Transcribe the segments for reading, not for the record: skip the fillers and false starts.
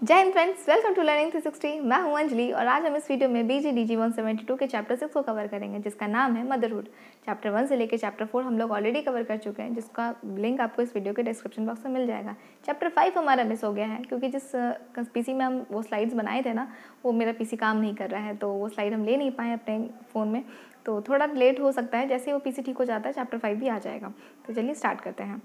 जय हिंद friends, welcome to learning 360। मैं हूं अंजलि और आज हम इस वीडियो में BGDG 172 के चैप्टर 6 को कवर करेंगे, जिसका नाम है मदरहुड। चैप्टर 1 से लेकर चैप्टर 4 हम लोग ऑलरेडी कवर कर चुके हैं, जिसका लिंक आपको इस वीडियो के डिस्क्रिप्शन बॉक्स में मिल जाएगा। चैप्टर 5 हमारा मिस हो गया है क्योंकि जिस पीसी में हम वो स्लाइड्स बनाए थे ना, वो मेरा पीसी काम नहीं कर रहा है, तो वो स्लाइड हम ले नहीं पाए अपने फ़ोन में, तो थोड़ा लेट हो सकता है। जैसे ही वो पीसी ठीक हो जाता है चैप्टर 5 भी आ जाएगा। तो चलिए स्टार्ट करते हैं।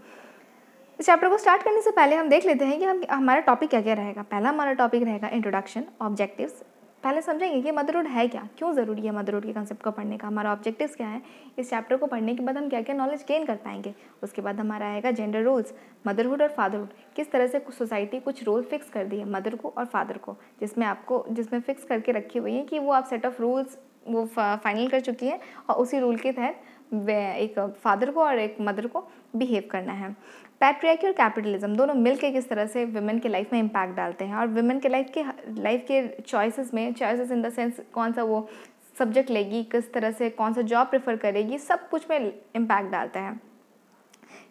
इस चैप्टर को स्टार्ट करने से पहले हम देख लेते हैं कि हमारा टॉपिक क्या क्या रहेगा। पहला हमारा टॉपिक रहेगा इंट्रोडक्शन, ऑब्जेक्टिव्स। पहले समझेंगे कि मदरहुड है क्या, क्यों ज़रूरी है मदरहुड के कंसेप्ट को पढ़ने का, हमारा ऑब्जेक्टिव्स क्या है, इस चैप्टर को पढ़ने के बाद हम क्या क्या नॉलेज गेन कर पाएंगे। उसके बाद हमारा आएगा जेंडर रोल्स, मदरहुड और फादरहुड, किस तरह से सोसाइटी कुछ रोल फिक्स कर दी है मदर को और फादर को, जिसमें फिक्स करके रखी हुई है कि वो आप सेट ऑफ रूल्स वो फाइनल कर चुकी है और उसी रूल के तहत एक फादर को और एक मदर को बिहेव करना है। पैट्रियार्की और कैपिटलिज्म दोनों मिलकर किस तरह से वुमेन के लाइफ में इम्पैक्ट डालते हैं और वुमेन के लाइफ के चॉइसेस इन द सेंस कौन सा वो सब्जेक्ट लेगी, किस तरह से कौन सा जॉब प्रेफर करेगी, सब कुछ में इम्पैक्ट डालता है।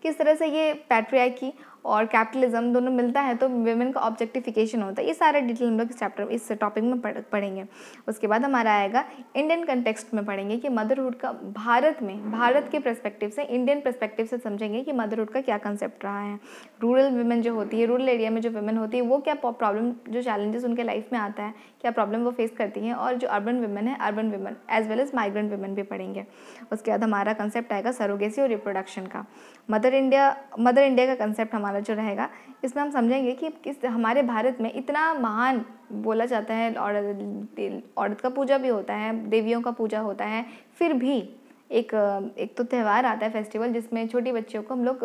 किस तरह से ये पैट्रियार्की और कैपिटलिज्म दोनों मिलता है तो वुमेन का ऑब्जेक्टिफिकेशन होता है। ये सारा डिटेल हम लोग इस टॉपिक में पढ़ेंगे। उसके बाद हमारा आएगा इंडियन कंटेक्स्ट में पढ़ेंगे कि मदरहुड का भारत के पर्सपेक्टिव से, इंडियन पर्सपेक्टिव से समझेंगे कि मदरहुड का क्या कंसेप्ट रहा है। रूरल वुमेन जो होती है, रूरल एरिया में जो वुमेन होती है, वो क्या प्रॉब्लम, जो चैलेंजेस उनके लाइफ में आता है, क्या प्रॉब्लम वो फेस करती हैं, और जो अर्बन वुमेन है, urban women as well as migrant women भी पढ़ेंगे। उसके बाद हमारा कंसेप्ट आएगा सरोगेसी और रिप्रोडक्शन का। मदर इंडिया का कंसेप्ट हमारा जो रहेगा, इसमें हम समझेंगे कि किस हमारे भारत में इतना महान बोला जाता है, औरत का पूजा भी होता है, देवियों का पूजा होता है, फिर भी एक तो त्यौहार आता है, फेस्टिवल, जिसमें छोटी बच्चियों को हम लोग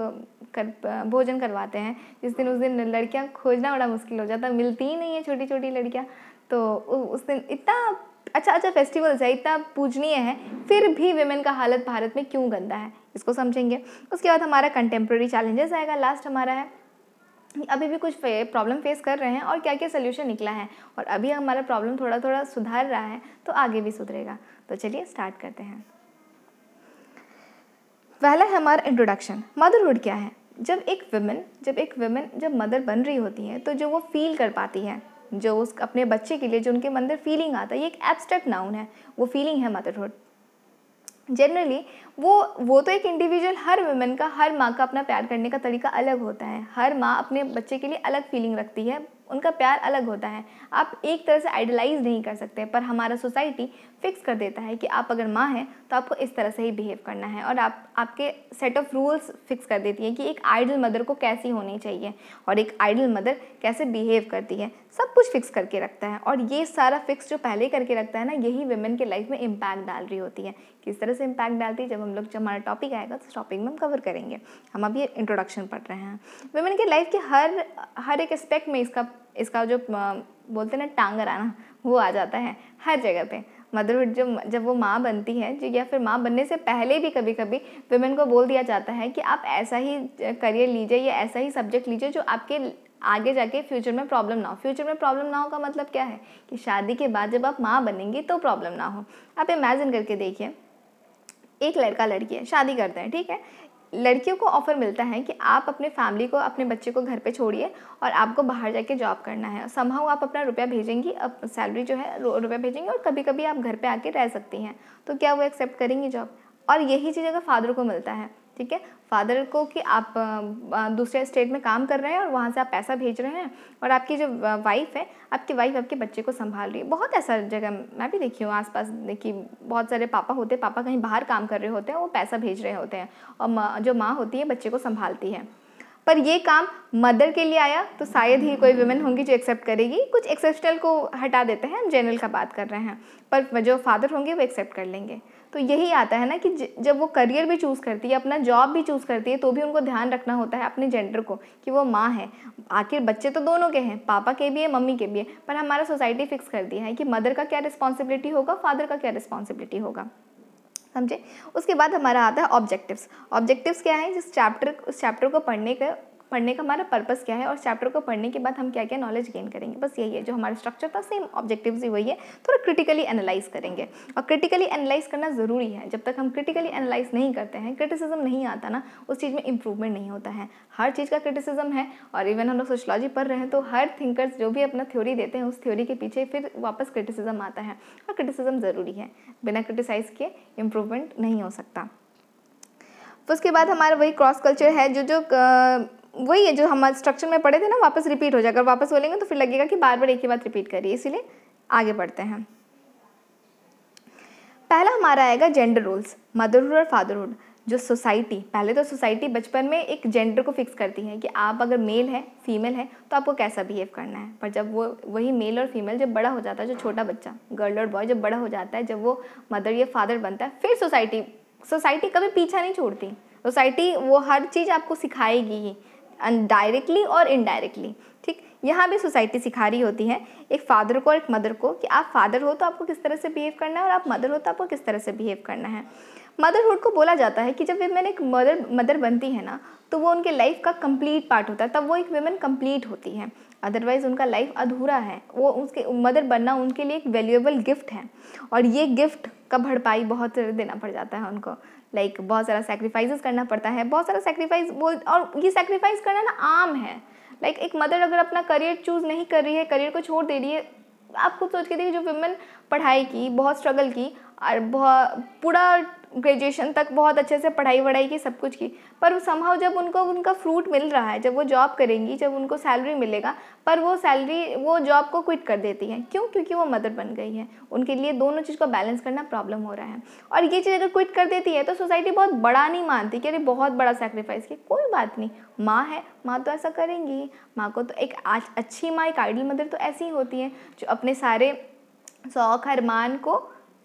भोजन करवाते हैं। उस दिन लड़कियां खोजना बड़ा मुश्किल हो जाता है, मिलती ही नहीं है छोटी छोटी लड़कियां। तो उस दिन इतना अच्छा फेस्टिवल्स है, इतना पूजनीय है, फिर भी वुमेन का हालत भारत में क्यों गंदा है, इसको समझेंगे। उसके बाद हमारा कंटेम्प्रेरी चैलेंजेस आएगा। लास्ट हमारा है अभी भी कुछ प्रॉब्लम फेस कर रहे हैं और क्या क्या सोल्यूशन निकला है, और अभी हमारा प्रॉब्लम थोड़ा थोड़ा सुधार रहा है तो आगे भी सुधरेगा। तो चलिए स्टार्ट करते हैं। पहला है हमारा इंट्रोडक्शन। मदरहुड क्या है? जब एक वुमेन जब मदर बन रही होती है तो जो वो फील कर पाती है, जो उस अपने बच्चे के लिए जो उनके अंदर फीलिंग आता है, ये एक एब्स्ट्रैक्ट नाउन है, वो फीलिंग है मदरहुड। जनरली वो तो एक इंडिविजुअल, हर वुमेन का, हर माँ का अपना प्यार करने का तरीका अलग होता है। हर माँ अपने बच्चे के लिए अलग फीलिंग रखती है, उनका प्यार अलग होता है। आप एक तरह से आइडलाइज नहीं कर सकते, पर हमारा सोसाइटी फिक्स कर देता है कि आप अगर माँ हैं तो आपको इस तरह से ही बिहेव करना है, और आपके सेट ऑफ रूल्स फिक्स कर देती है कि एक आइडल मदर को कैसी होनी चाहिए और एक आइडल मदर कैसे बिहेव करती है, सब कुछ फिक्स करके रखता है। और ये सारा फिक्स जो पहले करके रखता है ना, यही वुमेन के लाइफ में इम्पैक्ट डाल रही होती है। किस तरह से इम्पैक्ट डालती है, जब हमारा टॉपिक आएगा तो टॉपिक में हम कवर करेंगे। हम अभी इंट्रोडक्शन पढ़ रहे हैं। वुमेन के लाइफ के हर एक एस्पेक्ट में इसका जो बोलते हैं ना टांगर आना, वो आ जाता है हर जगह पे। मदरहुड जब वो माँ बनती है, या फिर माँ बनने से पहले भी कभी कभी वुमेन को बोल दिया जाता है कि आप ऐसा ही करियर लीजिए या ऐसा ही सब्जेक्ट लीजिए जो आपके आगे जाके फ्यूचर में प्रॉब्लम ना हो। फ्यूचर में प्रॉब्लम ना हो का मतलब क्या है कि शादी के बाद जब आप माँ बनेंगी तो प्रॉब्लम ना हो। आप इमेजिन करके देखिए, एक लड़का लड़की है, शादी करते हैं, ठीक है। लड़कियों को ऑफर मिलता है कि आप अपने फैमिली को, अपने बच्चे को घर पे छोड़िए और आपको बाहर जाके जॉब करना है। समहाउ आप अपना रुपया भेजेंगी, अब सैलरी जो है रुपया भेजेंगी, और कभी कभी आप घर पे आके रह सकती हैं। तो क्या वो एक्सेप्ट करेंगी जॉब? और यही चीज़ अगर फादर को मिलता है, ठीक है, फादर को कि आप दूसरे स्टेट में काम कर रहे हैं और वहाँ से आप पैसा भेज रहे हैं, और आपकी जो वाइफ है, आपकी वाइफ आपके बच्चे को संभाल रही है। बहुत ऐसा जगह मैं भी देखी हूँ आसपास, देखिए बहुत सारे पापा होते हैं, पापा कहीं बाहर काम कर रहे होते हैं, वो पैसा भेज रहे होते हैं, और जो माँ होती है बच्चे को संभालती है। पर ये काम मदर के लिए आया तो शायद ही कोई वुमेन होंगी जो एक्सेप्ट करेगी। कुछ एक्सेप्शनल को हटा देते हैं, हम जनरल का बात कर रहे हैं, पर जो फादर होंगे वो एक्सेप्ट कर लेंगे। तो यही आता है ना कि जब वो करियर भी चूज़ करती है, अपना जॉब भी चूज़ करती है, तो भी उनको ध्यान रखना होता है अपने जेंडर को कि वो माँ है। आखिर बच्चे तो दोनों के हैं, पापा के भी है, मम्मी के भी है, पर हमारा सोसाइटी फिक्स कर दिया है कि मदर का क्या रिस्पॉन्सिबिलिटी होगा, फादर का क्या रिस्पॉन्सिबिलिटी होगा, समझे। उसके बाद हमारा आता है ऑब्जेक्टिव्स। ऑब्जेक्टिव्स क्या है? उस चैप्टर को पढ़ने का हमारा पर्पस क्या है और चैप्टर को पढ़ने के बाद हम क्या क्या नॉलेज गेन करेंगे, बस यही है जो हमारा स्ट्रक्चर था, सेम ऑब्जेक्टिव्स ही वही है, थोड़ा क्रिटिकली एनालाइज करेंगे। और क्रिटिकली एनालाइज करना ज़रूरी है, जब तक हम क्रिटिकली एनालाइज नहीं करते हैं, क्रिटिसिज्म नहीं आता ना, उस चीज़ में इंप्रूवमेंट नहीं होता है। हर चीज़ का क्रिटिसिज्म है, और इवन हम लोग सोशलॉजी पढ़ रहे हैं तो हर थिंकर्स जो भी अपना थ्योरी देते हैं उस थ्योरी के पीछे फिर वापस क्रिटिसिज्म आता है, और क्रिटिसिज्म ज़रूरी है, बिना क्रिटिसाइज किए इम्प्रूवमेंट नहीं हो सकता। तो उसके बाद हमारा वही क्रॉस कल्चर है, जो वही है जो हम स्ट्रक्चर में पढ़े थे ना, वापस रिपीट हो जाएगा। अगर वापस बोलेंगे तो फिर लगेगा कि बार बार एक ही बात रिपीट करिए, इसीलिए आगे बढ़ते हैं। पहला हमारा आएगा जेंडर रोल्स, मदरहुड और फादरहुड। जो सोसाइटी, पहले तो सोसाइटी बचपन में एक जेंडर को फिक्स करती है कि आप अगर मेल है फीमेल है तो आपको कैसा बिहेव करना है, पर जब वो वही मेल और फीमेल जब बड़ा हो जाता है, जो छोटा बच्चा गर्ल और बॉय जब बड़ा हो जाता है, जब वो मदर या फादर बनता है, फिर सोसाइटी कभी पीछा नहीं छोड़ती। सोसाइटी वो हर चीज़ आपको सिखाएगी ही, डायरेक्टली और इनडायरेक्टली। ठीक, यहाँ भी सोसाइटी सिखा रही होती है एक फादर को और एक मदर को कि आप फादर हो तो आपको किस तरह से बिहेव करना है और आप मदर हो तो आपको किस तरह से बिहेव करना है। मदरहुड को बोला जाता है कि जब विमेन एक मदर बनती है ना, तो वो उनके लाइफ का कंप्लीट पार्ट होता है, तब वो एक विमेन कंप्लीट होती है, अदरवाइज़ उनका लाइफ अधूरा है। वो उसके मदर बनना उनके लिए एक वैल्यूएबल गिफ्ट है, और ये गिफ्ट का भरपाई बहुत देना पड़ जाता है उनको। लाइक बहुत सारा सेक्रीफाइसेस करना पड़ता है, बहुत सारा सेक्रीफाइस और ये सेक्रीफाइस करना ना आम है। लाइक एक मदर अगर अपना करियर चूज़ नहीं कर रही है, करियर को छोड़ दे रही है, आप खुद सोच के देखिए, जो विमेन पढ़ाई की, बहुत स्ट्रगल की और बहुत पूरा ग्रेजुएशन तक बहुत अच्छे से पढ़ाई वढ़ाई की, सब कुछ की, पर समहाउ जब उनको उनका फ्रूट मिल रहा है, जब वो जॉब करेंगी, जब उनको सैलरी मिलेगा, पर वो जॉब को क्विट कर देती हैं। क्यों? क्योंकि वो मदर बन गई है। उनके लिए दोनों चीज़ को बैलेंस करना प्रॉब्लम हो रहा है, और ये चीज़ अगर क्विट कर देती है तो सोसाइटी बहुत बड़ा नहीं मानती कि अरे बहुत बड़ा सेक्रीफाइस किया, कोई बात नहीं, माँ है, माँ तो ऐसा करेंगी। माँ को तो एक अच्छी माँ, एक आइडियल मदर तो ऐसी ही होती है जो अपने सारे शौक अरमान को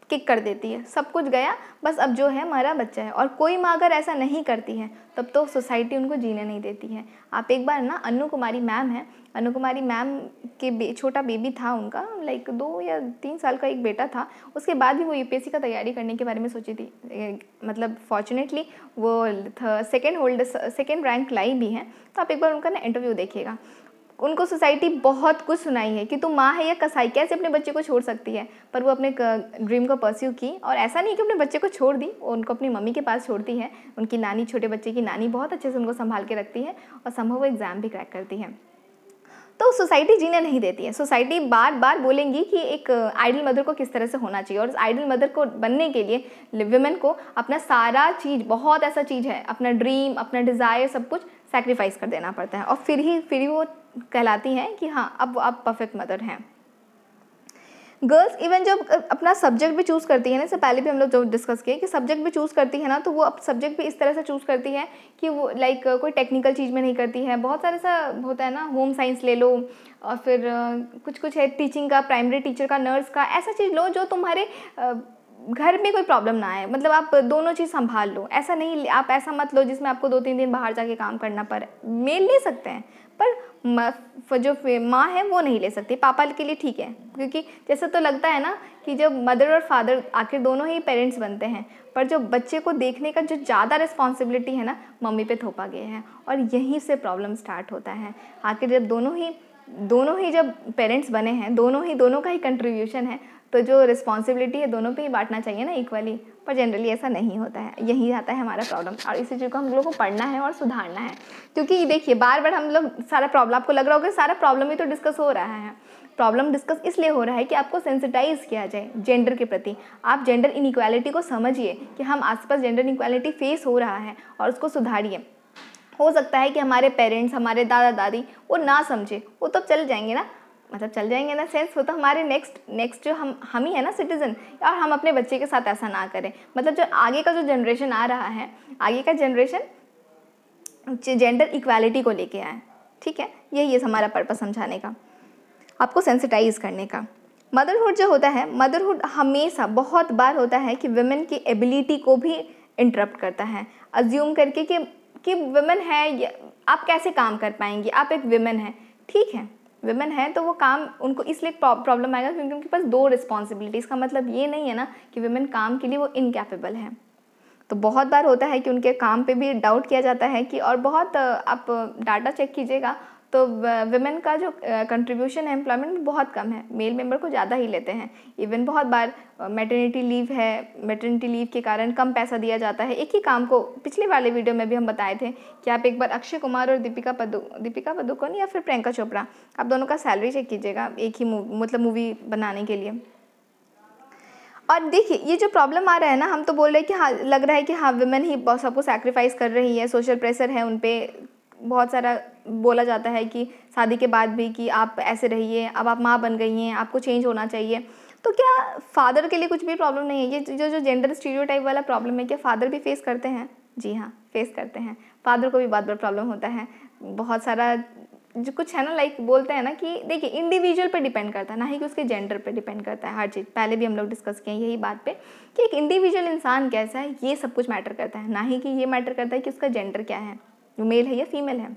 किक कर देती है, सब कुछ गया, बस अब जो है हमारा बच्चा है। और कोई माँ अगर ऐसा नहीं करती है तब तो सोसाइटी उनको जीने नहीं देती है। आप एक बार ना, अनु कुमारी मैम है, अनु कुमारी मैम के छोटा बेबी था उनका, लाइक 2 या 3 साल का एक बेटा था। उसके बाद भी वो यूपीएससी का तैयारी करने के बारे में सोची थी, मतलब फॉर्चुनेटली वो सेकेंड रैंक लाई भी है। तो आप एक बार उनका ना इंटरव्यू देखिएगा। उनको सोसाइटी बहुत कुछ सुनाई है कि तुम माँ है या कसाई, कैसे अपने बच्चे को छोड़ सकती है, पर वो अपने ड्रीम को परस्यू की। और ऐसा नहीं कि अपने बच्चे को छोड़ दी, वो उनको अपनी मम्मी के पास छोड़ती है। उनकी नानी, छोटे बच्चे की नानी बहुत अच्छे से उनको संभाल के रखती है, और संभव वो एग्ज़ाम भी क्रैक करती है। तो सोसाइटी जीने नहीं देती है। सोसाइटी बार बार बोलेंगी कि एक आइडल मदर को किस तरह से होना चाहिए, और उस आइडल मदर को बनने के लिए विमेन को अपना सारा चीज़, बहुत ऐसा चीज़ है, अपना ड्रीम, अपना डिज़ायर, सब कुछ सैक्रिफाइस कर देना पड़ता है, और फिर ही वो कहलाती हैं कि हाँ अब आप परफेक्ट मदर हैं। गर्ल्स इवन जब अपना सब्जेक्ट भी चूज़ करती है ना, इससे पहले भी हम लोग जो डिस्कस किए कि सब्जेक्ट भी चूज़ करती है ना, तो वो अब सब्जेक्ट भी इस तरह से चूज़ करती है कि वो लाइक कोई टेक्निकल चीज़ में नहीं करती है। बहुत सारे ऐसा होता है ना, होम साइंस ले लो, और फिर कुछ है टीचिंग का, प्राइमरी टीचर का, नर्स का, ऐसा चीज़ लो जो तुम्हारे घर में कोई प्रॉब्लम ना आए, मतलब आप दोनों चीज़ संभाल लो। ऐसा नहीं, आप ऐसा मत लो जिसमें आपको 2-3 दिन बाहर जाके काम करना पड़े। मेल ले सकते हैं, पर जो माँ है वो नहीं ले सकती। पापा के लिए ठीक है, क्योंकि जैसे तो लगता है ना कि जब मदर और फादर आखिर दोनों ही पेरेंट्स बनते हैं, पर जो बच्चे को देखने का जो ज़्यादा रिस्पॉन्सिबिलिटी है ना, मम्मी पे थोपा गया है, और यहीं से प्रॉब्लम स्टार्ट होता है। आखिर जब दोनों ही जब पेरेंट्स बने हैं, दोनों का ही कंट्रीब्यूशन है, तो जो रिस्पॉन्सिबिलिटी है दोनों पे ही बांटना चाहिए ना इक्वली, पर जनरली ऐसा नहीं होता है। यही आता है हमारा प्रॉब्लम, और इसी चीज़ को हम लोगों को पढ़ना है और सुधारना है। क्योंकि देखिए, बार बार हम लोग सारा प्रॉब्लम, आपको लग रहा होगा सारा प्रॉब्लम ही तो डिस्कस हो रहा है। प्रॉब्लम डिस्कस इसलिए हो रहा है कि आपको सेंसिटाइज किया जाए जेंडर के प्रति। आप जेंडर इनइक्वालिटी को समझिए कि हम आसपास जेंडर इनइक्वालिटी फेस हो रहा है, और उसको सुधारिए। हो सकता है कि हमारे पेरेंट्स, हमारे दादा दादी वो ना समझे, वो तो चल जाएंगे ना, मतलब चल जाएंगे ना सेंस, वो तो हमारे नेक्स्ट जो हम ही है ना सिटीजन, और हम अपने बच्चे के साथ ऐसा ना करें। मतलब जो आगे का जो जनरेशन आ रहा है, आगे का जनरेशन जेंडर इक्वालिटी को लेके आए। ठीक है, यही है हमारा पर्पस समझाने का, आपको सेंसिटाइज करने का। मदरहुड जो होता है, मदरहुड हमेशा बहुत बार होता है कि वुमेन की एबिलिटी को भी इंटरप्ट करता है, अज्यूम करके कि वुमेन है, आप कैसे काम कर पाएंगी, आप एक वुमेन है। ठीक है, वुमेन है तो वो काम, उनको इसलिए प्रॉब्लम आएगा क्योंकि उनके पास 2 रिस्पॉन्सिबिलिटीज़। का मतलब ये नहीं है ना कि वुमेन काम के लिए वो इनकैपेबल है। तो बहुत बार होता है कि उनके काम पे भी डाउट किया जाता है कि, और बहुत आप डाटा चेक कीजिएगा तो विमेन का जो कंट्रीब्यूशन है एम्प्लॉयमेंट में बहुत कम है, मेल मेंबर को ज़्यादा ही लेते हैं। इवन बहुत बार मैटरनिटी लीव है, मैटरनिटी लीव के कारण कम पैसा दिया जाता है एक ही काम को। पिछले वाले वीडियो में भी हम बताए थे कि आप एक बार अक्षय कुमार और दीपिका पादुकोण या फिर प्रियंका चोपड़ा, आप दोनों का सैलरी चेक कीजिएगा एक ही मतलब मूवी बनाने के लिए। और देखिए ये जो प्रॉब्लम आ रहा है ना, हम तो बोल रहे हैं कि हाँ, लग रहा है कि हाँ विमेन ही सबको सैक्रिफाइस कर रही है, सोशल प्रेशर है उन पर, बहुत सारा बोला जाता है कि शादी के बाद भी कि आप ऐसे रहिए, अब आप माँ बन गई हैं, आपको चेंज होना चाहिए। तो क्या फादर के लिए कुछ भी प्रॉब्लम नहीं है? ये जो जेंडर स्टीरियोटाइप वाला प्रॉब्लम है, क्या फादर भी फेस करते हैं? जी हाँ, फेस करते हैं। फादर को भी बहुत बड़ा प्रॉब्लम होता है, बहुत सारा जो कुछ है ना, लाइक बोलते हैं ना कि देखिए इंडिविजुअल पे डिपेंड करता है, ना ही कि उसके जेंडर पे डिपेंड करता है हर चीज़। पहले भी हम लोग डिस्कस किए यही बात पे कि एक इंडिविजुअल इंसान कैसा है, ये सब कुछ मैटर करता है, ना ही कि ये मैटर करता है कि उसका जेंडर क्या है, वो मेल है या फीमेल है।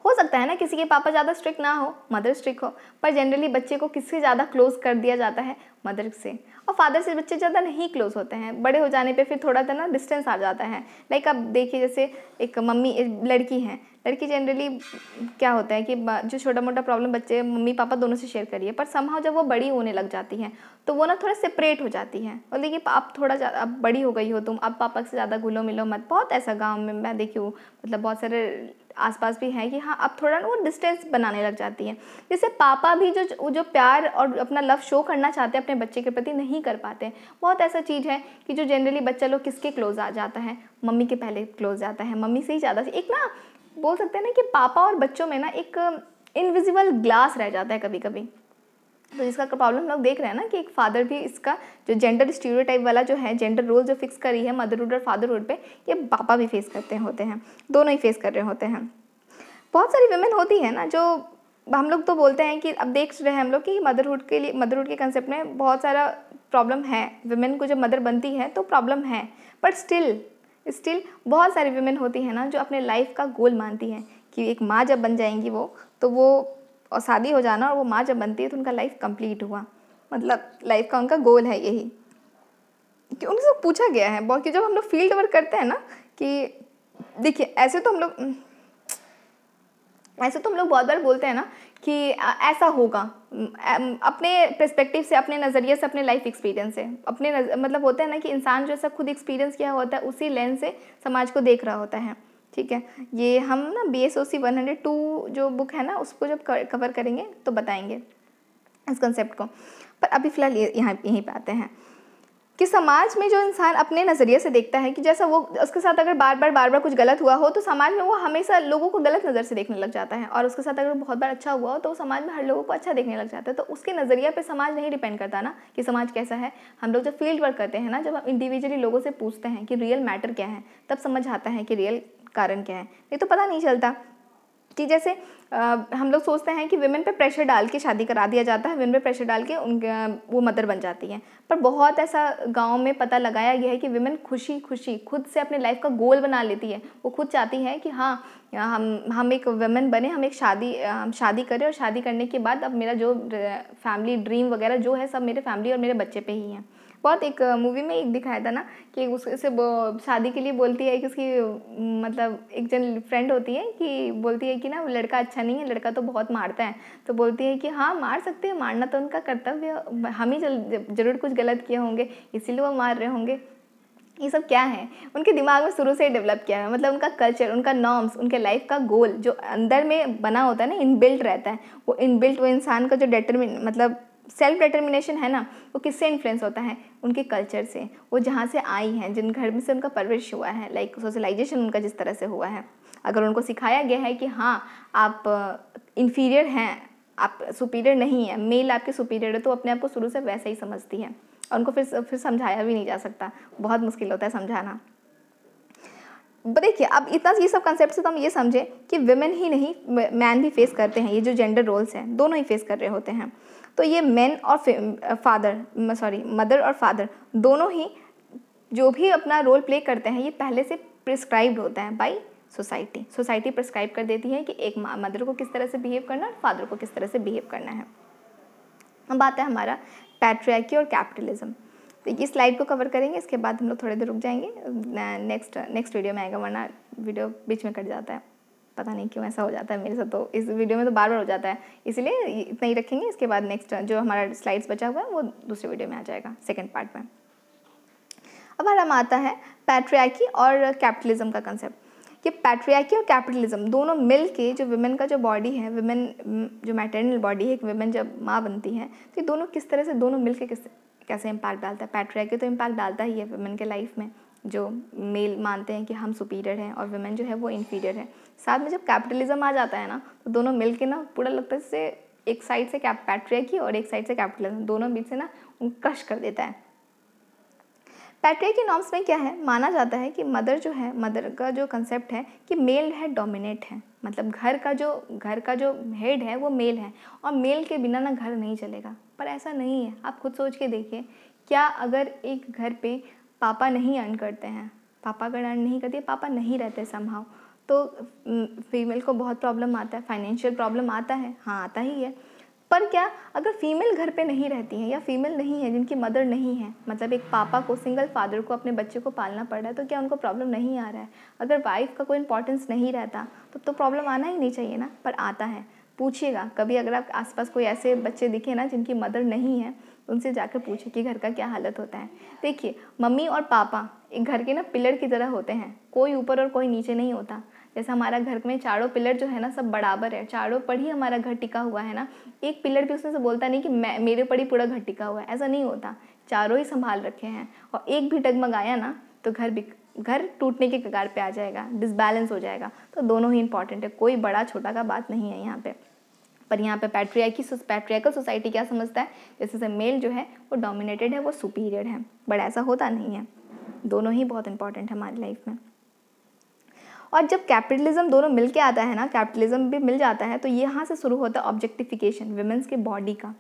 हो सकता है ना किसी के पापा ज़्यादा स्ट्रिक्ट ना हो, मदर स्ट्रिक्ट हो, पर जनरली बच्चे को किससे ज़्यादा क्लोज कर दिया जाता है? मदर से। और फादर से बच्चे ज़्यादा नहीं क्लोज होते हैं, बड़े हो जाने पे फिर थोड़ा सा ना डिस्टेंस आ जाता है। लाइक अब देखिए जैसे एक मम्मी लड़की है, लड़की जनरली क्या होता है कि जो छोटा मोटा प्रॉब्लम बच्चे मम्मी पापा दोनों से शेयर करिए, पर समहाउ जब वो बड़ी होने लग जाती है तो वो ना थोड़ा सेपरेट हो जाती है। और देखिए आप थोड़ा ज़्यादा, अब बड़ी हो गई हो तुम, अब पापा से ज़्यादा घुलो मिलो मत। बहुत ऐसा गाँव में मैं देखी हूँ, मतलब बहुत सारे आसपास भी है कि हाँ अब थोड़ा ना वो डिस्टेंस बनाने लग जाती है। जैसे पापा भी जो प्यार और अपना लव शो करना चाहते हैं अपने बच्चे के प्रति, नहीं कर पाते। बहुत ऐसा चीज़ है कि जो जनरली बच्चा लोग किसके क्लोज आ जाता है? मम्मी के पहले क्लोज जाता है, मम्मी से ही ज़्यादा। एक ना बोल सकते हैं ना कि पापा और बच्चों में ना एक इनविजिबल ग्लास रह जाता है कभी कभी। तो जिसका प्रॉब्लम लोग देख रहे हैं ना कि एक फादर भी इसका जो जेंडर स्टीरियोटाइप वाला जो है, जेंडर रोल जो फिक्स करी है मदरहुड और फादरहुड पे, ये पापा भी फेस करते होते हैं, दोनों ही फेस कर रहे होते हैं। बहुत सारी वुमेन होती है ना जो हम लोग तो बोलते हैं कि अब देख रहे हैं हम लोग कि मदरहुड के कंसेप्ट में बहुत सारा प्रॉब्लम है। वुमेन को जब मदर बनती है तो प्रॉब्लम है, बट स्टिल बहुत सारी वुमेन होती है ना जो अपने लाइफ का गोल मानती हैं कि एक माँ जब बन जाएंगी वो और शादी हो जाना, और वो माँ जब बनती है तो उनका लाइफ कंप्लीट हुआ, मतलब लाइफ का उनका गोल है यही। कि उनसे पूछा गया है बहुत कि जब हम लोग फील्ड वर्क करते हैं ना कि देखिए ऐसे तो हम लोग बहुत बार बोलते हैं ना कि ऐसा होगा, अपने पर्सपेक्टिव से, अपने नज़रिए से, अपने लाइफ एक्सपीरियंस से, मतलब होता है ना कि इंसान जो ऐसा खुद एक्सपीरियंस किया होता है उसी लेंस से समाज को देख रहा होता है। ठीक है, ये हम ना BSOC 102 जो बुक है ना उसको जब कवर करेंगे तो बताएंगे इस कंसेप्ट को। पर अभी फ़िलहाल यहीं पे आते हैं कि समाज में जो इंसान अपने नज़रिए से देखता है कि जैसा वो उसके साथ अगर बार बार कुछ गलत हुआ हो तो समाज में वो हमेशा लोगों को गलत नज़र से देखने लग जाता है, और उसके साथ अगर बहुत बार अच्छा हुआ हो तो समाज में हर लोगों को अच्छा देखने लग जाता है। तो उसके नज़रिया पे समाज नहीं डिपेंड करता ना कि समाज कैसा है। हम लोग जब फील्ड वर्क करते हैं ना, जब हम इंडिविजुअली लोगों से पूछते हैं कि रियल मैटर क्या है, तब समझ आता है कि रियल कारण क्या है। नहीं तो पता नहीं चलता। कि जैसे हम लोग सोचते हैं कि विमेन पे प्रेशर डाल के शादी करा दिया जाता है, विमेन पे प्रेशर डाल के वो मदर बन जाती हैं। पर बहुत ऐसा गांव में पता लगाया गया है कि विमेन खुशी खुद से अपने लाइफ का गोल बना लेती है। वो खुद चाहती है कि हाँ हम एक विमेन बने, हम शादी करें, और शादी करने के बाद अब मेरा जो फैमिली ड्रीम वगैरह जो है सब मेरे फैमिली और मेरे बच्चे पे ही हैं। बहुत एक मूवी में एक दिखाया था ना कि उससे शादी के लिए बोलती है कि उसकी मतलब एक जन फ्रेंड होती है कि बोलती है कि ना वो लड़का अच्छा नहीं है, लड़का तो बहुत मारता है। तो बोलती है कि हाँ मार सकते हैं, मारना तो उनका कर्तव्य, हम ही जरूर कुछ गलत किए होंगे इसीलिए वो मार रहे होंगे। ये सब क्या है उनके दिमाग में शुरू से ही डेवलप किया है, मतलब उनका कल्चर, उनका नॉर्म्स, उनके लाइफ का गोल जो अंदर में बना होता है ना, इनबिल्ट रहता है। वो इनबिल्ट वो इंसान का जो मतलब सेल्फ डिटर्मिनेशन है ना, वो किससे इन्फ्लुएंस होता है? उनके कल्चर से, वो जहाँ से आई हैं, जिन घर में से उनका परवरिश हुआ है, लाइक सोशलाइजेशन उनका जिस तरह से हुआ है। अगर उनको सिखाया गया है कि हाँ आप इन्फीरियर हैं, आप सुपीरियर नहीं है, मेल आपके सुपीरियर है, तो अपने आप को शुरू से वैसा ही समझती है, और उनको फिर समझाया भी नहीं जा सकता, बहुत मुश्किल होता है समझाना। देखिए अब इतना ये सब कंसेप्ट से तो हम ये समझें कि विमेन ही नहीं मैन भी फेस करते हैं, ये जो जेंडर रोल्स हैं दोनों ही फेस कर रहे होते हैं। तो ये मेन और मदर और फादर दोनों ही जो भी अपना रोल प्ले करते हैं, ये पहले से प्रिस्क्राइब्ड होता है बाय सोसाइटी प्रिस्क्राइब कर देती है कि एक मदर को किस तरह से बिहेव करना है, फादर को किस तरह से बिहेव करना है। अब बात है हमारा पैट्रियार्की और कैपिटलिज्म। तो इस स्लाइड को कवर करेंगे, इसके बाद हम लोग थोड़ी देर रुक जाएंगे, नेक्स्ट वीडियो में आएगा, वरना वीडियो बीच में कट जाता है, पता नहीं क्यों ऐसा हो जाता है मेरे साथ, तो इस वीडियो में तो बार बार हो जाता है, इसलिए इतना ही रखेंगे। इसके बाद नेक्स्ट जो हमारा स्लाइड्स बचा हुआ है वो दूसरे वीडियो में आ जाएगा, सेकेंड पार्ट में। अब हमारा आता है पैट्रियार्की और कैपिटलिज्म का कंसेप्ट। कि पैट्रियार्की और कैपिटलिज्म दोनों मिल के जो विमेन का जो बॉडी है, विमेन जो मैटरनल बॉडी है, विमेन जब माँ बनती है, तो ये दोनों किस तरह से दोनों मिल के कैसे इम्पैक्ट डालता है। पैट्रियार्की तो इम्पैक्ट डालता ही है विमेन के लाइफ में, जो मेल मानते हैं कि हम सुपीरियर हैं और विमेन जो है वो इन्फीरियर है। साथ में जब कैपिटलिज्म आ जाता है ना, तो दोनों मिल के ना पूरा लगता है जैसे एक साइड से पैट्रियार्की और एक साइड से कैपिटलिज्म, दोनों बीच से ना क्रश कर देता है। पैट्रियार्की नॉर्म्स में क्या है, माना जाता है कि मदर जो है, मदर का जो कंसेप्ट है कि मेल है, डोमिनेट है, मतलब घर का जो हेड है वो मेल है, और मेल के बिना ना घर नहीं चलेगा। पर ऐसा नहीं है, आप खुद सोच के देखिए, क्या अगर एक घर पे पापा नहीं अर्न करते हैं, पापा अगर अर्न नहीं करते, पापा नहीं रहते समहाउ, तो फीमेल को बहुत प्रॉब्लम आता है, फाइनेंशियल प्रॉब्लम आता है, हाँ आता ही है। पर क्या अगर फीमेल घर पे नहीं रहती हैं या फीमेल नहीं है, जिनकी मदर नहीं है, मतलब एक पापा को, सिंगल फादर को अपने बच्चे को पालना पड़ रहा है, तो क्या उनको प्रॉब्लम नहीं आ रहा है? अगर वाइफ का कोई इंपॉर्टेंस नहीं रहता तो प्रॉब्लम आना ही नहीं चाहिए ना, पर आता है। पूछिएगा कभी, अगर आप आसपास कोई ऐसे बच्चे दिखे ना जिनकी मदर नहीं है, उनसे जाकर पूछे कि घर का क्या हालत होता है। देखिए, मम्मी और पापा एक घर के ना पिलर की तरह होते हैं, कोई ऊपर और कोई नीचे नहीं होता। जैसे हमारा घर में चारों पिलर जो है ना सब बराबर है, चारों पर ही हमारा घर टिका हुआ है ना, एक पिलर भी उसमें से बोलता नहीं कि मेरे पर ही पूरा घर टिका हुआ है, ऐसा नहीं होता, चारों ही संभाल रखे हैं। और एक भी डगमगाया ना तो घर टूटने के कगार पे आ जाएगा, डिसबैलेंस हो जाएगा। तो दोनों ही इंपॉर्टेंट है, कोई बड़ा छोटा का बात नहीं है यहाँ पे। पर यहाँ पे पैट्रियार्कल सोसाइटी क्या समझता है, जैसे मेल जो है वो डोमिनेटेड है, वो सुपीरियर है, बट ऐसा होता नहीं है। दोनों ही बहुत इंपॉर्टेंट है हमारी लाइफ में। और जब कैपिटलिज्म दोनों मिल के आता है ना, कैपिटलिज्म भी मिल जाता है, तो यहाँ से शुरू होता है ऑब्जेक्टिफिकेशन विमेंस के बॉडी का।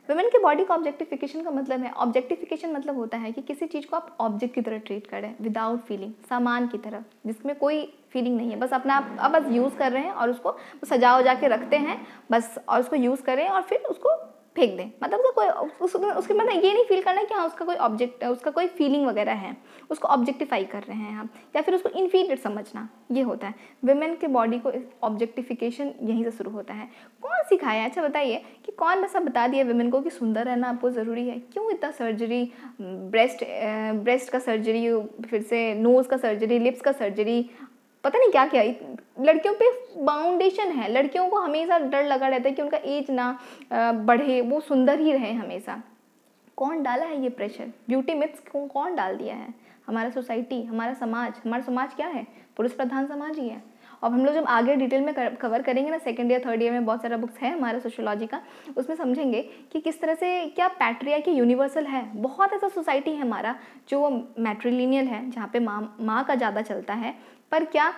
विमेन के बॉडी का ऑब्जेक्टिफिकेशन का मतलब है, ऑब्जेक्टिफिकेशन मतलब होता है कि किसी चीज़ को आप ऑब्जेक्ट की तरह ट्रीट करें, विदाउट फीलिंग, सामान की तरह, जिसमें कोई फीलिंग नहीं है, बस अपना आप बस यूज़ कर रहे हैं और उसको सजा वजा के रखते हैं बस, और उसको यूज़ करें और फिर उसको फेंक दें। मतलब उसके मतलब ये नहीं फील करना कि हाँ उसका कोई ऑब्जेक्ट, उसका कोई फीलिंग वगैरह है, उसको ऑब्जेक्टिफाई कर रहे हैं हम, या फिर उसको इन्फीरियर समझना, ये होता है। विमेन के बॉडी को ऑब्जेक्टिफिकेशन यहीं से शुरू होता है। कौन सिखाया? अच्छा बताइए कि कौन ऐसा बता दिया विमेन को कि सुंदर रहना आपको ज़रूरी है? क्यों इतना सर्जरी, ब्रेस्ट का सर्जरी, फिर से नोज़ का सर्जरी, लिप्स का सर्जरी, पता नहीं क्या क्या। लड़कियों पे बाउंडेशन है, लड़कियों को हमेशा डर लगा रहता है कि उनका एज ना बढ़े, वो सुंदर ही रहे हमेशा। कौन डाला है ये प्रेशर? ब्यूटी मिथ्स कौन डाल दिया है? हमारा सोसाइटी, हमारा समाज क्या है? पुरुष प्रधान समाज ही है। और हम लोग जब आगे डिटेल में कवर करेंगे ना, सेकंड ईयर थर्ड ईयर में बहुत सारा बुक्स है हमारा सोशियोलॉजी का, उसमें समझेंगे कि किस तरह से क्या पैट्रियार्की यूनिवर्सल है। बहुत ऐसा सोसाइटी है हमारा जो मैट्रिलिनियल है, जहाँ पे माँ का ज़्यादा चलता है, पर क्या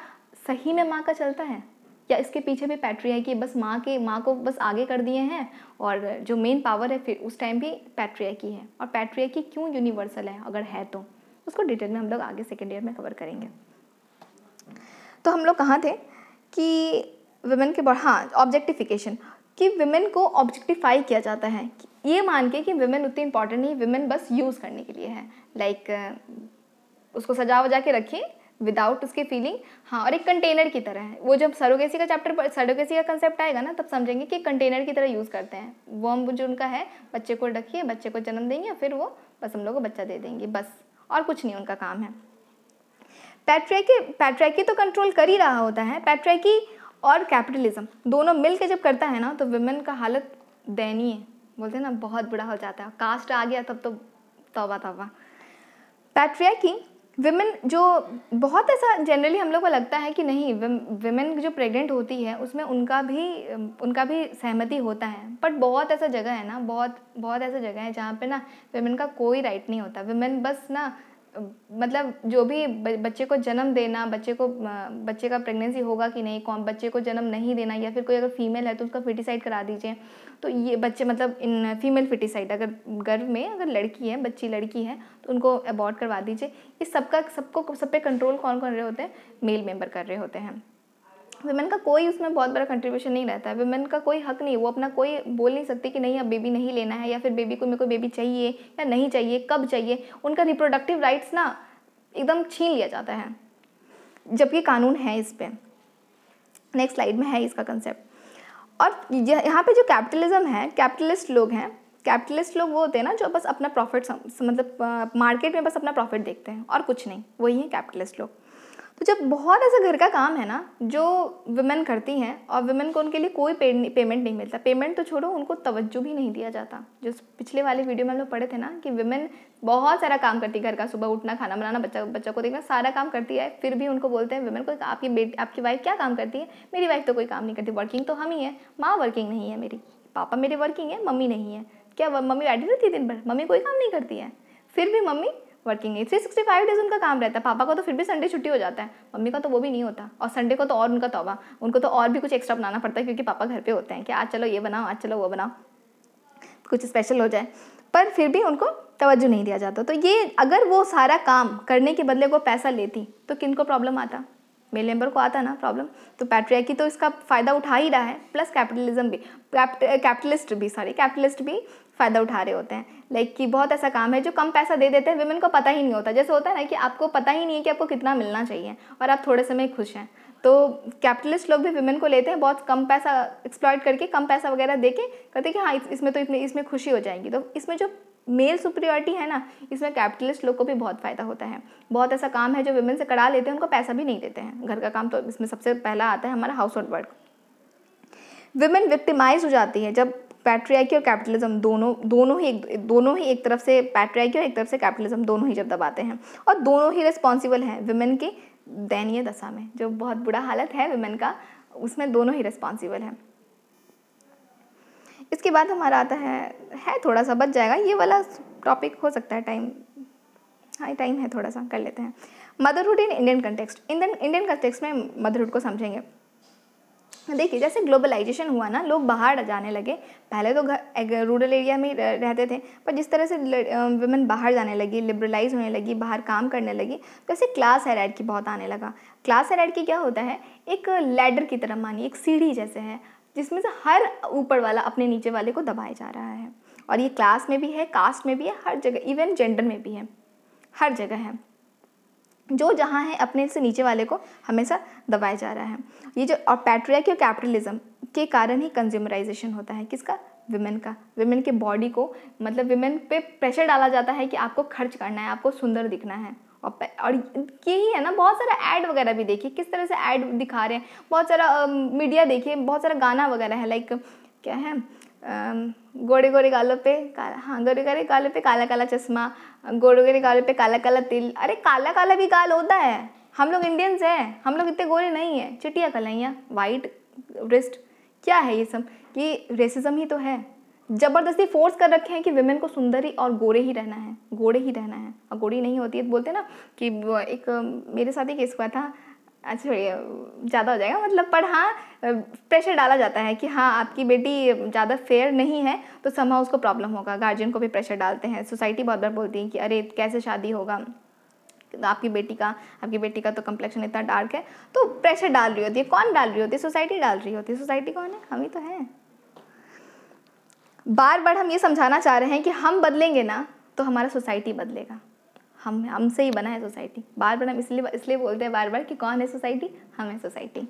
सही में माँ का चलता है? या इसके पीछे भी पैट्रियार्की, बस माँ को बस आगे कर दिए हैं, और जो मेन पावर है फिर उस टाइम भी पैट्रियार्की है। और पैट्रियार्की क्यों यूनिवर्सल है, अगर है तो उसको डिटेल में हम लोग आगे सेकेंड ईयर में कवर करेंगे। तो हम लोग कहाँ थे कि विमेन के हाँ, ऑब्जेक्टिफिकेशन, कि विमेन को ऑब्जेक्टिफाई किया जाता है, ये मान के कि विमेन उतनी इंपॉर्टेंट नहीं, विमेन बस यूज़ करने के लिए है, लाइक उसको सजा वजा के रखिए विदाउट उसकी फीलिंग, हाँ, और एक कंटेनर की तरह है। वो जब सरोगेसी का चैप्टर, सरोगेसी का कंसेप्ट आएगा ना, तब समझेंगे कि कंटेनर की तरह यूज़ करते हैं। वर्म जो उनका है, बच्चे को रखिए, बच्चे को जन्म देंगे, फिर वो बस हम लोग को बच्चा दे देंगे, बस, और कुछ नहीं उनका काम है। पैट्रियार्की तो कंट्रोल कर ही रहा होता है। पैट्रियार्की और कैपिटलिज्म दोनों मिल के जब करता है ना, तो विमेन का हालत दयनीय, बोलते हैं ना, बहुत बुरा हो जाता है। कास्ट आ गया तब तो तौबा तौबा। पैट्रियार्की विमेन जो बहुत ऐसा जनरली हम लोग को लगता है कि नहीं, विमेन जो प्रेग्नेंट होती है उसमें उनका भी सहमति होता है, बट बहुत ऐसा जगह है ना, बहुत ऐसा जगह है जहाँ पे ना विमेन का कोई राइट नहीं होता। विमेन बस ना, मतलब जो भी बच्चे को जन्म देना, बच्चे का प्रेगनेंसी होगा कि नहीं, कौन बच्चे को जन्म नहीं देना, या फिर कोई अगर फीमेल है तो उसका फिटिसाइड करा दीजिए। तो ये बच्चे मतलब इन फीमेल फिटिसाइड, अगर गर्भ में अगर लड़की है, बच्ची लड़की है, तो उनको अबॉर्ट करवा दीजिए। इस सब पे कंट्रोल कौन कर रहे होते हैं? मेल मेंबर कर रहे होते हैं। विमेन का कोई उसमें बहुत बड़ा कंट्रीब्यूशन नहीं रहता है, विमेन का कोई हक नहीं, वो अपना कोई बोल नहीं सकती कि नहीं अब बेबी नहीं लेना है, या फिर बेबी को मेरे को बेबी चाहिए या नहीं चाहिए, कब चाहिए। उनका रिप्रोडक्टिव राइट्स ना एकदम छीन लिया जाता है, जबकि कानून है इस पर। नेक्स्ट स्लाइड में है इसका कंसेप्ट। और यहाँ पे जो कैपिटलिज्म है, कैपिटलिस्ट लोग हैं, कैपिटलिस्ट लोग वो होते हैं ना जो बस अपना प्रॉफिट मतलब मार्केट में बस अपना प्रॉफिट देखते हैं और कुछ नहीं, वही है कैपिटलिस्ट लोग। तो जब बहुत ऐसा घर का काम है ना जो विमेन करती हैं और विमेन को उनके लिए कोई पेमेंट नहीं मिलता, पेमेंट तो छोड़ो उनको तवज्जो भी नहीं दिया जाता। जो पिछले वाले वीडियो में हम लोग पढ़े थे ना कि विमेन बहुत सारा काम करती है घर का, सुबह उठना, खाना बनाना, बच्चा को देखना, सारा काम करती है, फिर भी उनको बोलते हैं विमेन को आपकी वाइफ क्या काम करती है? मेरी वाइफ तो कोई काम नहीं करती, वर्किंग तो हम ही है, माँ वर्किंग नहीं है मेरी, पापा मेरे वर्किंग है, मम्मी नहीं है। क्या मम्मी बैठी रहती है दिन भर? मम्मी कोई काम नहीं करती है, फिर भी मम्मी वर्किंग नहीं। 365 डेज उनका काम रहता है। पापा को तो फिर भी संडे छुट्टी हो जाता है, मम्मी का तो वो भी नहीं होता, और संडे को तो और उनका तौबा, उनको तो और भी कुछ एक्स्ट्रा बनाना पड़ता है क्योंकि पापा घर पे होते हैं कि आज चलो ये बनाओ, आज चलो वो बनाओ, कुछ स्पेशल हो जाए, पर फिर भी उनको तवज्जो नहीं दिया जाता। तो ये अगर वो सारा काम करने के बदले को पैसा लेती तो किन को प्रॉब्लम आता? मेल लेबर को आता ना प्रॉब्लम। तो पैट्रियार्की तो इसका फ़ायदा उठा ही रहा है, प्लस कैपिटलिज्म भी, कैपिटलिस्ट भी फ़ायदा उठा रहे होते हैं। लाइक कि बहुत ऐसा काम है जो कम पैसा दे देते हैं, विमेन को पता ही नहीं होता। जैसे होता है ना कि आपको पता ही नहीं है कि आपको कितना मिलना चाहिए और आप थोड़े समय खुश हैं, तो कैपिटलिस्ट लोग भी विमेन को लेते हैं, बहुत कम पैसा एक्सप्लॉइट करके, कम पैसा वगैरह दे के कहते हैं कि हाँ इसमें तो इसमें खुशी हो जाएगी। तो इसमें जो मेल सुपीरियरिटी है ना, इसमें कैपिटलिस्ट लोग को भी बहुत फ़ायदा होता है। बहुत ऐसा काम है जो विमेन से करा लेते हैं, उनको पैसा भी नहीं देते हैं। घर का काम तो इसमें सबसे पहला आता है हमारा house hold work. Women victimise हो जाती है जब पैट्रियार्की और कैपिटलिज्म दोनों ही एक तरफ से पैट्रियार्की और एक तरफ से कैपिटलिज्म दोनों ही जब दबाते हैं, और दोनों ही रिस्पॉन्सिबल हैं विमेन की दयनीय दशा में। जो बहुत बुरा हालत है विमेन का, उसमें दोनों ही रिस्पॉन्सिबल हैं। इसके बाद हमारा आता है थोड़ा सा बच जाएगा, ये वाला टॉपिक हो सकता है टाइम है थोड़ा सा, कर लेते हैं। Motherhood in Indian context. Indian context में मदरहुड को समझेंगे। देखिए जैसे ग्लोबलाइजेशन हुआ ना, लोग बाहर जाने लगे। पहले तो रूरल एरिया में रहते थे, पर जिस तरह से वुमेन बाहर जाने लगी, लिबरलाइज होने लगी, बाहर काम करने लगी, तो ऐसे क्लास हायरार्की बहुत आने लगा। क्लास हायरार्की क्या होता है? एक लैडर की तरह मानिए, एक सीढ़ी जैसे है, जिसमें से हर ऊपर वाला अपने नीचे वाले को दबाया जा रहा है। और ये क्लास में भी है, कास्ट में भी है, हर जगह, इवन जेंडर में भी है, हर जगह है। जो जहाँ है अपने से नीचे वाले को हमेशा दबाया जा रहा है। ये जो और पैट्रियार्की और कैपिटलिज्म के कारण ही कंज्यूमराइजेशन होता है। किसका? विमेन का। विमेन के बॉडी को, मतलब विमेन पे प्रेशर डाला जाता है कि आपको खर्च करना है, आपको सुंदर दिखना है। और यही है ना, बहुत सारा ऐड वगैरह भी देखिए किस तरह से ऐड दिखा रहे हैं, बहुत सारा मीडिया देखिए, बहुत सारा गाना वगैरह है। लाइक क्या है, गोरे गोरे गालों पे काला, हाँ गोरे गोरे गालों पे काला काला चश्मा, गोरे गोरे गालों पे काला काला तिल। अरे काला काला भी गाल होता है, हम लोग इंडियंस हैं, हम लोग इतने गोरे नहीं हैं। चिटिया कलाइयाँ, वाइट रिस्ट, क्या है ये सब? ये रेसिज्म ही तो है। ज़बरदस्ती फोर्स कर रखे हैं कि विमेन को सुंदर ही और गोरे ही रहना है, गोरे ही रहना है। और गोरी नहीं होती है तो बोलते हैं ना कि एक मेरे साथ ही केस हुआ था, अच्छा ज़्यादा हो जाएगा मतलब, पर हाँ प्रेशर डाला जाता है कि हाँ आपकी बेटी ज़्यादा फेयर नहीं है तो समहाउ उसको प्रॉब्लम होगा। गार्जियन को भी प्रेशर डालते हैं, सोसाइटी बहुत बार बोलती है कि अरे कैसे शादी होगा, आपकी बेटी का तो कम्प्लेक्शन इतना डार्क है। तो प्रेशर डाल रही होती है, कौन डाल रही होती है? सोसाइटी डाल रही होती है। सोसाइटी कौन है? हम ही तो हैं। बार बार हम ये समझाना चाह रहे हैं कि हम बदलेंगे ना तो हमारा सोसाइटी बदलेगा। हमसे ही बना है सोसाइटी। बार बार हम इसलिए बोलते हैं बार बार कि कौन है सोसाइटी? हम है society.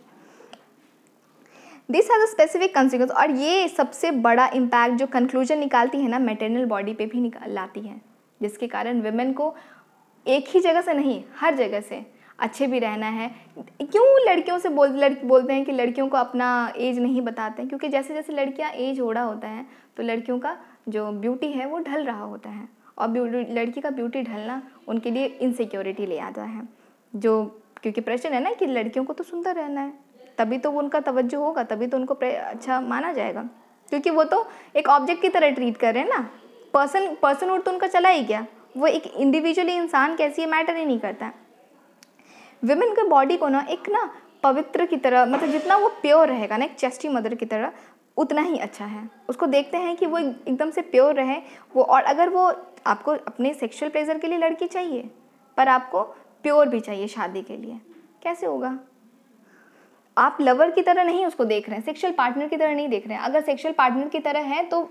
This has a specific consequence. और ये सबसे बड़ा इम्पैक्ट जो कंक्लूजन निकालती है ना, मैटरनल बॉडी पे भी लाती है, जिसके कारण विमेन को एक ही जगह से नहीं, हर जगह से अच्छे भी रहना है। क्यों लड़कियों से बोलते हैं कि लड़कियों को अपना एज नहीं बताते हैं? क्योंकि जैसे जैसे लड़कियां एज हो रहा होता है तो लड़कियों का जो ब्यूटी है वो ढल रहा होता है, और लड़की का ब्यूटी ढलना उनके लिए इनसिक्योरिटी ले आता है। जो क्योंकि प्रेशर है ना कि लड़कियों को तो सुंदर रहना है, तभी तो वो उनका तवज्जो होगा, तभी तो उनको अच्छा माना जाएगा। क्योंकि वो तो एक ऑब्जेक्ट की तरह ट्रीट कर रहे हैं ना। पर्सनहुड तो उनका चला ही गया, वो एक इंडिविजुअली इंसान कैसी है मैटर ही नहीं करता है। विमेन के बॉडी को ना एक ना पवित्र की तरह, मतलब जितना वो प्योर रहेगा ना, एक चेस्टी मदर की तरह, उतना ही अच्छा है। उसको देखते हैं कि वो एकदम से प्योर रहे वो। और अगर वो आपको अपने सेक्सुअल प्लेजर के लिए लड़की चाहिए, पर आपको प्योर भी चाहिए शादी के लिए, कैसे होगा? आप लवर की तरह नहीं उसको देख रहे हैं, सेक्सुअल पार्टनर की तरह नहीं देख रहे हैं। अगर सेक्सुअल पार्टनर की तरह है तो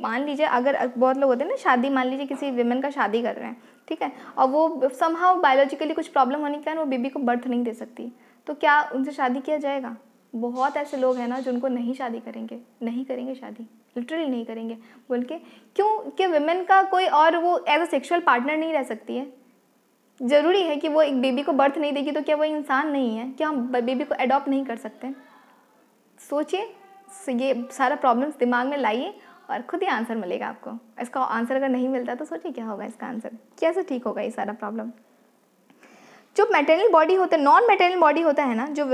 मान लीजिए, अगर बहुत लोग होते हैं ना शादी, मान लीजिए किसी विमेन का शादी कर रहे हैं, ठीक है, और वो समहाउ बायोलॉजिकली कुछ प्रॉब्लम होने के कारण वो बेबी को बर्थ नहीं दे सकती, तो क्या उनसे शादी किया जाएगा? बहुत ऐसे लोग हैं ना जो उनको नहीं शादी करेंगे, नहीं करेंगे शादी, लिटरली नहीं करेंगे। बोल के क्यों? कि विमेन का कोई और वो एज अ सेक्सुअल पार्टनर नहीं रह सकती है? ज़रूरी है कि वो एक बेबी को बर्थ नहीं देगी तो क्या वो इंसान नहीं है? क्या हम बेबी को अडॉप्ट नहीं कर सकते? सोचिए, ये सारा प्रॉब्लम्स दिमाग में लाइए और खुद ही आंसर मिलेगा आपको। इसका आंसर अगर नहीं मिलता तो सोचिए क्या होगा इसका आंसर, कैसे ठीक होगा ये सारा प्रॉब्लम। जो मैटरनल बॉडी होता है, नॉन मैटरनल बॉडी होता है ना, जो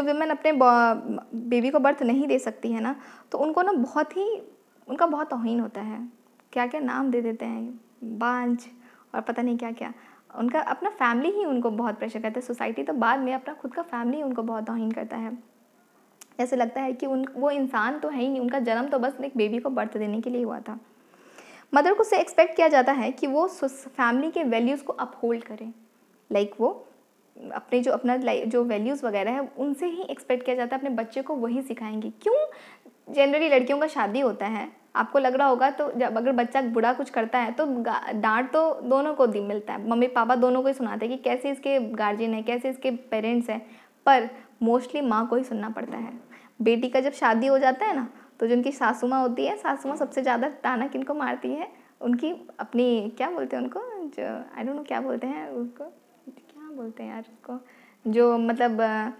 विमेन अपने बेबी को बर्थ नहीं दे सकती है ना, तो उनको ना उनका बहुत तौहीन होता है। क्या क्या नाम दे देते हैं, बांझ और पता नहीं क्या क्या। उनका अपना फैमिली ही उनको बहुत प्रेशर करता है, सोसाइटी तो बाद में, अपना खुद का फैमिली उनको बहुत तौहीन करता है। ऐसे लगता है कि वो इंसान तो है ही नहीं, उनका जन्म तो बस एक बेबी को बर्थ देने के लिए हुआ था। मदर को से एक्सपेक्ट किया जाता है कि वो फैमिली के वैल्यूज़ को अपहोल्ड करें, वो अपने जो वैल्यूज़ वगैरह है उनसे ही एक्सपेक्ट किया जाता है, अपने बच्चे को वही सिखाएंगी। क्यों? जनरली लड़कियों का शादी होता है, आपको लग रहा होगा, तो जब अगर बच्चा बुरा कुछ करता है तो डांट तो दोनों को मिलता है, मम्मी पापा दोनों को ही सुनाते हैं कि कैसे इसके गार्जियन है, कैसे इसके पेरेंट्स हैं, पर मोस्टली माँ को ही सुनना पड़ता है। बेटी का जब शादी हो जाता है ना, तो जो उनकी सासू माँ होती है, सासू माँ सबसे ज़्यादा ताना किनको मारती है? उनकी अपनी, क्या बोलते हैं उनको, जो आई डोंट नो क्या बोलते हैं उसको, क्या बोलते हैं यार उसको, जो मतलब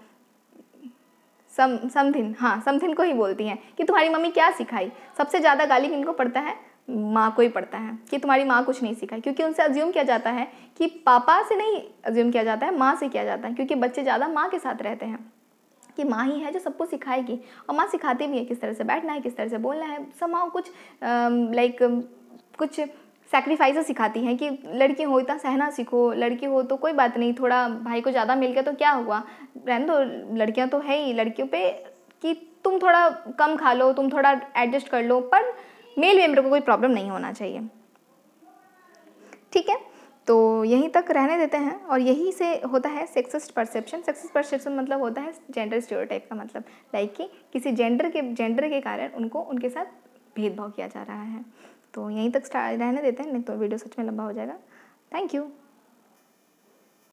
समथिन को ही बोलती हैं कि तुम्हारी मम्मी क्या सिखाई। सबसे ज़्यादा गाली किनको पड़ता है? माँ को ही पड़ता है कि तुम्हारी माँ कुछ नहीं सिखाई, क्योंकि उनसे अज्यूम किया जाता है कि पापा से नहीं अज्यूम किया जाता है, माँ से किया जाता है, क्योंकि बच्चे ज़्यादा माँ के साथ रहते हैं कि माँ ही है जो सबको सिखाएगी। और माँ सिखाती भी है किस तरह से बैठना है, किस तरह से बोलना है, समाओ कुछ कुछ सैक्रिफाइसेस सिखाती हैं कि लड़की हो इतना सहना सीखो, लड़की हो तो कोई बात नहीं, थोड़ा भाई को ज़्यादा मिल गया तो क्या हुआ, रहने दो, लड़कियां तो है ही, लड़कियों पे कि तुम थोड़ा कम खा लो, तुम थोड़ा एडजस्ट कर लो, पर मेल मेंबर को कोई प्रॉब्लम नहीं होना चाहिए। ठीक है, तो यहीं तक रहने देते हैं। और यही से होता है सेक्सिस्ट परसेप्शन। सेक्सिस्ट परसेप्शन मतलब होता है जेंडर स्टीरियोटाइप का मतलब, कि किसी जेंडर के कारण उनको उनके साथ भेदभाव किया जा रहा है। तो यहीं तक रहने देते हैं, नहीं तो वीडियो सच में लंबा हो जाएगा। Thank you.